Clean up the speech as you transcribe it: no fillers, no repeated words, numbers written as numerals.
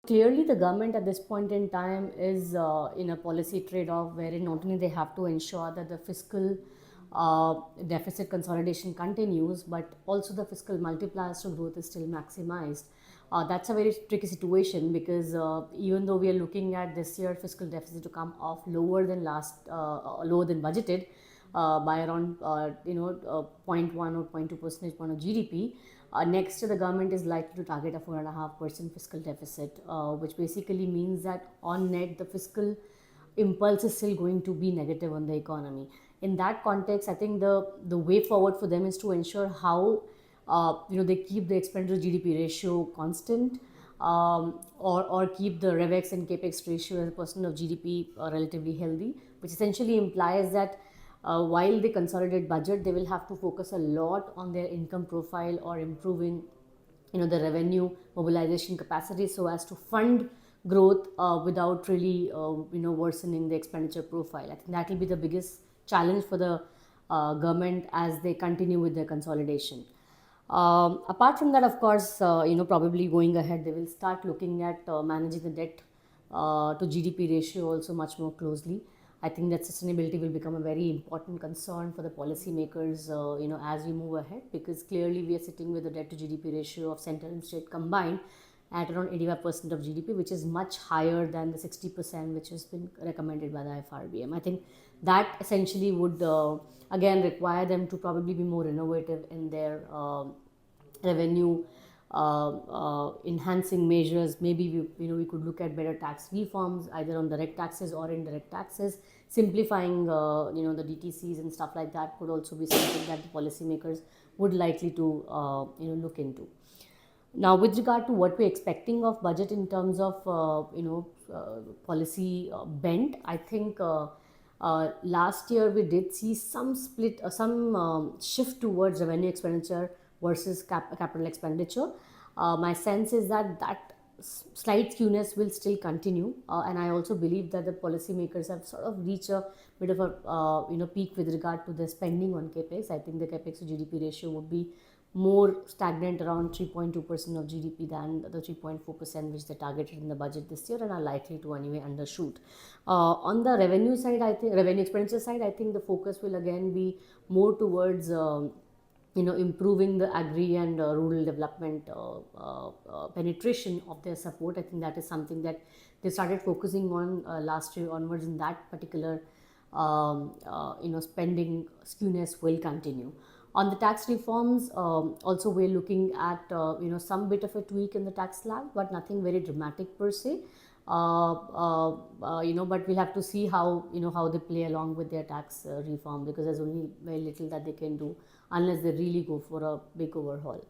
Clearly, the government at this point in time is in a policy trade-off wherein not only they have to ensure that the fiscal deficit consolidation continues, but also the fiscal multipliers to growth is still maximized. That's a very tricky situation because even though we are looking at this year fiscal deficit to come off lower than budgeted, by around zero point 0.1 or zero point 0.2 percentage point of GDP. Next year, the government is likely to target a 4.5% fiscal deficit, which basically means that on net, the fiscal impulse is still going to be negative on the economy. In that context, I think the way forward for them is to ensure how they keep the expenditure GDP ratio constant, or keep the RevEx and CapEx ratio as a percent of GDP relatively healthy, which essentially implies that while they consolidate budget, they will have to focus a lot on their income profile or improving the revenue mobilization capacity so as to fund growth without really worsening the expenditure profile. I think that will be the biggest challenge for the government as they continue with their consolidation. Apart from that, of course, probably going ahead, they will start looking at managing the debt to GDP ratio also much more closely. I think that sustainability will become a very important concern for the policymakers, as we move ahead, because clearly we are sitting with a debt to GDP ratio of center and state combined at around 85% of GDP, which is much higher than the 60% which has been recommended by the FRBM. I think that essentially would again require them to probably be more innovative in their revenue enhancing measures. Maybe we could look at better tax reforms either on direct taxes or indirect taxes. Simplifying the DTCs and stuff like that could also be something that the policymakers would likely to look into. Now, with regard to what we're expecting of budget in terms of policy bent, I think last year we did see some split, some shift towards revenue expenditure versus capital expenditure. My sense is that slight skewness will still continue, and I also believe that the policymakers have sort of reached a bit of a peak with regard to the spending on capex. I think the capex to GDP ratio would be more stagnant around 3.2% of GDP than the 3.4% which they targeted in the budget this year and are likely to anyway undershoot. On the revenue side, I think revenue expenditure side, I think the focus will again be more towards improving the agri and rural development penetration of their support. I think that is something that they started focusing on last year onwards, and that particular spending skewness will continue. On the tax reforms, also we're looking at some bit of a tweak in the tax slab, but nothing very dramatic per se. But we'll have to see how they play along with their tax reform, because there's only very little that they can do unless they really go for a big overhaul.